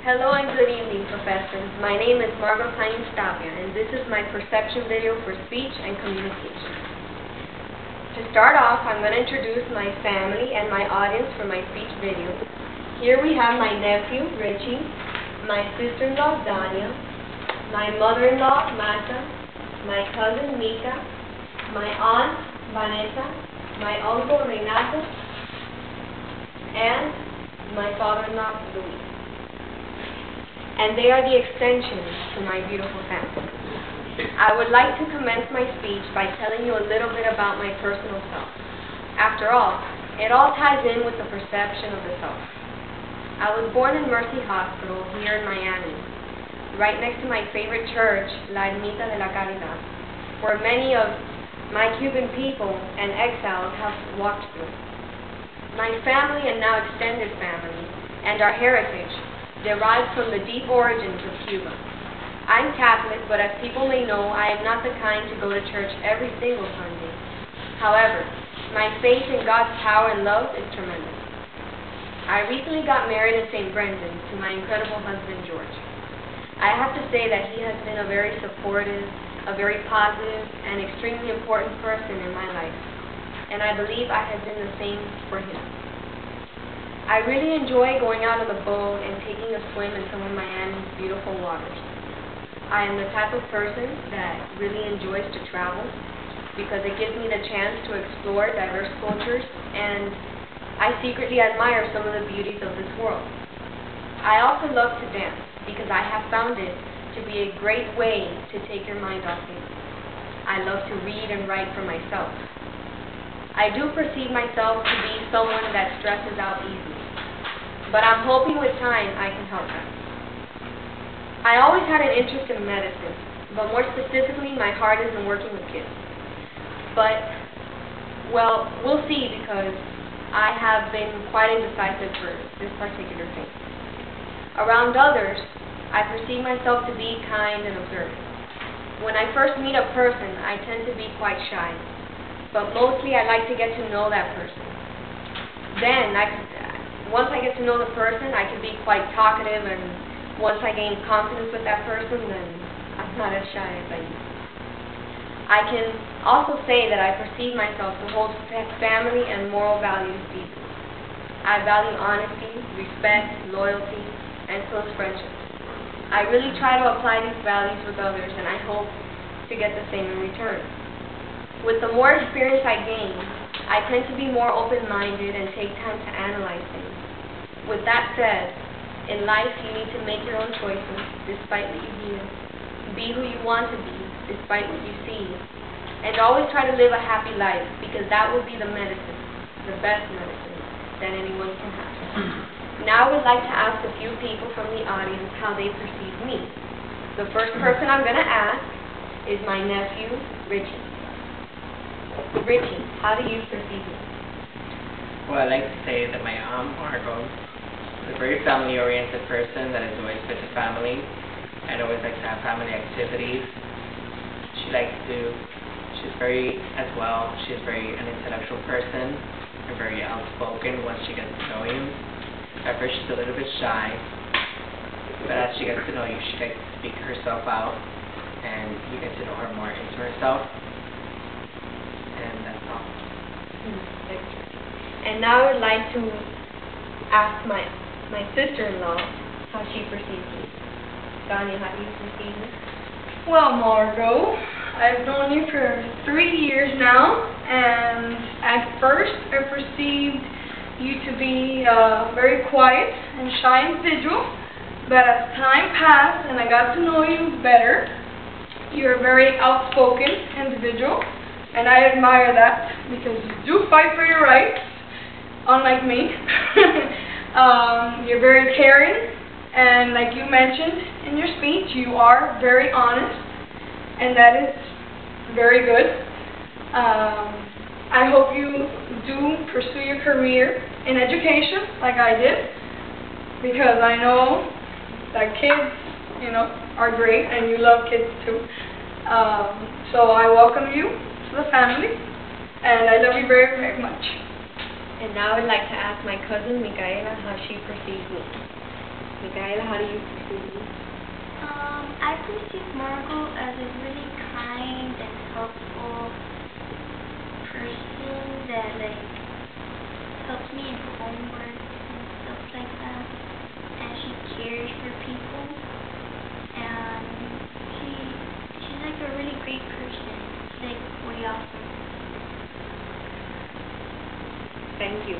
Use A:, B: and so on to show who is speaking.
A: Hello and good evening, professors. My name is Margot Tapia, and this is my perception video for speech and communication. To start off, I'm going to introduce my family and my audience for my speech video. Here we have my nephew, Richie, my sister-in-law, Dania, my mother-in-law, Marta, my cousin, Mika, my aunt, Vanessa, my uncle, Renato, and my father-in-law, Luis. And they are the extensions to my beautiful family. I would like to commence my speech by telling you a little bit about my personal self. After all, it all ties in with the perception of the self. I was born in Mercy Hospital here in Miami, right next to my favorite church, La Ermita de la Caridad, where many of my Cuban people and exiles have walked through. My family and now extended family and our heritage derives from the deep origins of Cuba. I'm Catholic, but as people may know, I am not the kind to go to church every single Sunday. However, my faith in God's power and love is tremendous. I recently got married in St. Brendan to my incredible husband, George. I have to say that he has been a very supportive, a very positive, and extremely important person in my life, and I believe I have been the same for him. I really enjoy going out on the boat and taking a swim in some of Miami's beautiful waters. I am the type of person that really enjoys to travel because it gives me the chance to explore diverse cultures, and I secretly admire some of the beauties of this world. I also love to dance because I have found it to be a great way to take your mind off things. I love to read and write for myself. I do perceive myself to be someone that stresses out easily, but I'm hoping with time I can help that. I always had an interest in medicine, but more specifically my heart is in working with kids. But, well, we'll see, because I have been quite indecisive for this particular thing. Around others, I perceive myself to be kind and observant. When I first meet a person, I tend to be quite shy, but mostly I like to get to know that person. Then, once I get to know the person, I can be quite talkative, and once I gain confidence with that person, then I'm not as shy as I used to. I can also say that I perceive myself to hold family and moral values deeply. I value honesty, respect, loyalty, and close friendships. I really try to apply these values with others, and I hope to get the same in return. With the more experience I gain, I tend to be more open-minded and take time to analyze things. With that said, in life you need to make your own choices despite what you hear, be who you want to be despite what you see, and always try to live a happy life, because that will be the medicine, the best medicine that anyone can have. Now I would like to ask a few people from the audience how they perceive me. The first person I'm going to ask is my nephew, Richie. Richie, how do you perceive me?
B: Well, I like to say that my aunt Margot is a very family-oriented person that enjoys with the family and always likes to have family activities. She's very an intellectual person and very outspoken once she gets to know you. At first she's a little bit shy, but as she gets to know you, she likes to speak herself out, and you get to know her more into herself. And that's all.
A: And now I would like to ask my sister-in-law how she perceives me. Dania, how do you perceive me?
C: Well, Margot, I've known you for 3 years now, and at first I perceived you to be a very quiet and shy individual, but as time passed and I got to know you better, you're a very outspoken individual, and I admire that because you do fight for your rights, unlike me. You're very caring, and like you mentioned in your speech, you are very honest, and that is very good. I hope you do pursue your career in education like I did, because I know that kids, are great, and you love kids too. So I welcome you to the family, and I love you very, very much.
A: And now I'd like to ask my cousin Micaela how she perceives me. Micaela, how do you perceive me?
D: I perceive Margot as a really kind and helpful person that helps me in homework and stuff like that. And she cares for people. And she's like a really great person. She's like way awesome.
A: Thank you.